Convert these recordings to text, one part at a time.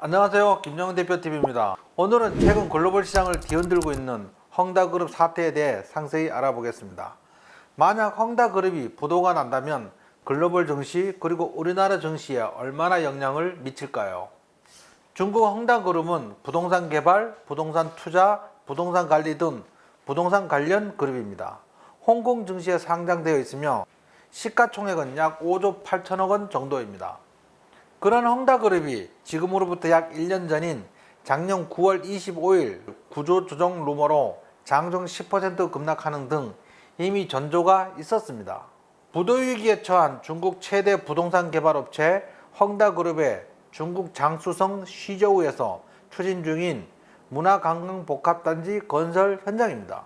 안녕하세요, 김영훈 대표TV입니다. 오늘은 최근 글로벌 시장을 뒤흔들고 있는 헝다그룹 사태에 대해 상세히 알아보겠습니다. 만약 헝다그룹이 부도가 난다면 글로벌 증시 그리고 우리나라 증시에 얼마나 영향을 미칠까요? 중국 헝다그룹은 부동산 개발, 부동산 투자, 부동산 관리 등 부동산 관련 그룹입니다. 홍콩 증시에 상장되어 있으며 시가총액은 약 5조 8천억 원 정도입니다. 그런 헝다그룹이 지금으로부터 약 1년 전인 작년 9월 25일 구조조정 루머로 장중 10% 급락하는 등 이미 전조가 있었습니다. 부도위기에 처한 중국 최대 부동산 개발업체 헝다그룹의 중국 장쑤성 시저우에서 추진 중인 문화관광복합단지 건설 현장입니다.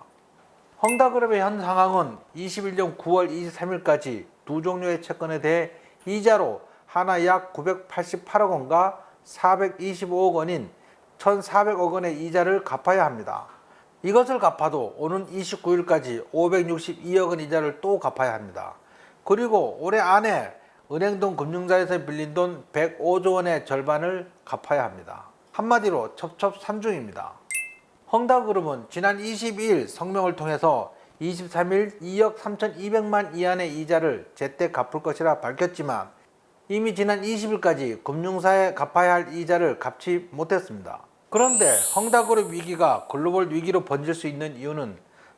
헝다그룹의 현 상황은 21년 9월 23일까지 두 종류의 채권에 대해 이자로 하나 약 988억 원과 425억 원인 1,400억 원의 이자를 갚아야 합니다. 이것을 갚아도 오는 29일까지 562억 원 이자를 또 갚아야 합니다. 그리고 올해 안에 은행 등 금융자에서 빌린 돈 105조 원의 절반을 갚아야 합니다. 한마디로 첩첩산중입니다. 헝다그룹은 지난 22일 성명을 통해서 23일 2억 3,200만 이안의 이자를 제때 갚을 것이라 밝혔지만 이미 지난 20일까지 금융사에 갚아야 할 이자를 갚지 못했습니다. 그런데 헝다그룹 위기가 글로벌 위기로 번질 수 있는 이유는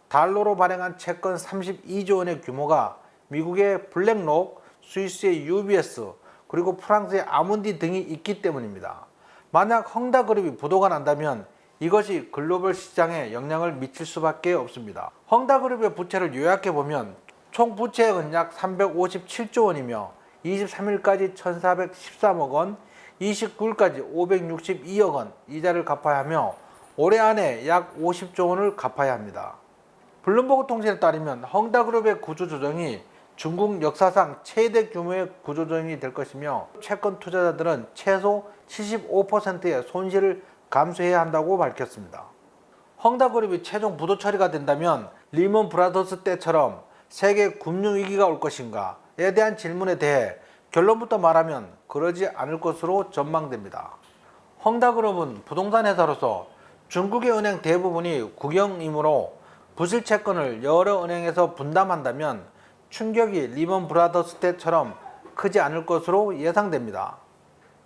달러로 발행한 채권 32조 원의 규모가 미국의 블랙록, 스위스의 UBS, 그리고 프랑스의 아문디 등이 있기 때문입니다. 만약 헝다그룹이 부도가 난다면 이것이 글로벌 시장에 영향을 미칠 수밖에 없습니다. 헝다그룹의 부채를 요약해보면 총 부채액은 약 357조 원이며 23일까지 1,413억 원, 29일까지 562억 원 이자를 갚아야 하며 올해 안에 약 50조 원을 갚아야 합니다. 블룸버그 통신에 따르면 헝다그룹의 구조조정이 중국 역사상 최대 규모의 구조조정이 될 것이며 채권 투자자들은 최소 75%의 손실을 감수해야 한다고 밝혔습니다. 헝다그룹이 최종 부도 처리가 된다면 리먼 브라더스 때처럼 세계 금융위기가 올 것인가에 대한 질문에 대해 결론부터 말하면 그러지 않을 것으로 전망됩니다. 헝다그룹은 부동산 회사로서 중국의 은행 대부분이 국영이므로 부실 채권을 여러 은행에서 분담한다면 충격이 리먼 브라더스 때처럼 크지 않을 것으로 예상됩니다.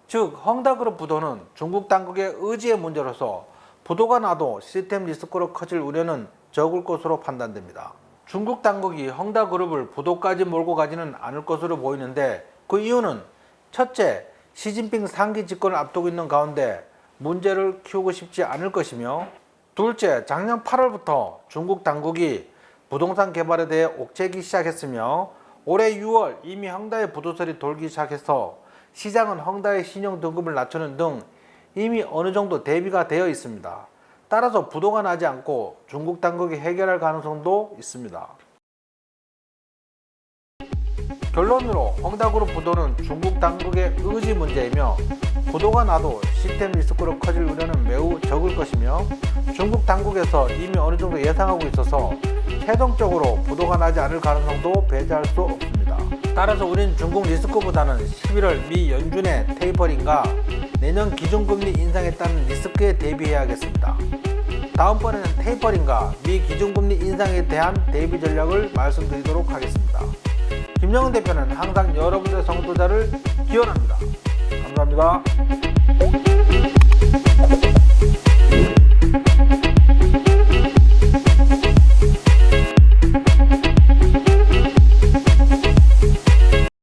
즉 헝다그룹 부도는 중국 당국의 의지의 문제로서 부도가 나도 시스템 리스크로 커질 우려는 적을 것으로 판단됩니다. 중국 당국이 헝다그룹을 부도까지 몰고 가지는 않을 것으로 보이는데 그 이유는 첫째, 시진핑 상기 집권을 앞두고 있는 가운데 문제를 키우고 싶지 않을 것이며 둘째, 작년 8월부터 중국 당국이 부동산 개발에 대해 옥죄기 시작했으며 올해 6월 이미 헝다의 부도설이 돌기 시작해서 시장은 헝다의 신용 등급을 낮추는 등 이미 어느 정도 대비가 되어 있습니다. 따라서 부도가 나지 않고 중국 당국이 해결할 가능성도 있습니다. 결론으로 헝다그룹 부도는 중국 당국의 의지 문제이며 부도가 나도 시스템 리스크로 커질 우려는 매우 적을 것이며 중국 당국에서 이미 어느 정도 예상하고 있어서 최종적으로 부도가 나지 않을 가능성도 배제할 수 없습니다. 따라서 우린 중국 리스크보다는 11월 미 연준의 테이퍼링과 내년 기준금리 인상에 따른 리스크에 대비해야겠습니다. 다음번에는 테이퍼링과 미 기준금리 인상에 대한 대비 전략을 말씀드리도록 하겠습니다. 김영훈 대표는 항상 여러분들의 성투자를 기원합니다. 감사합니다.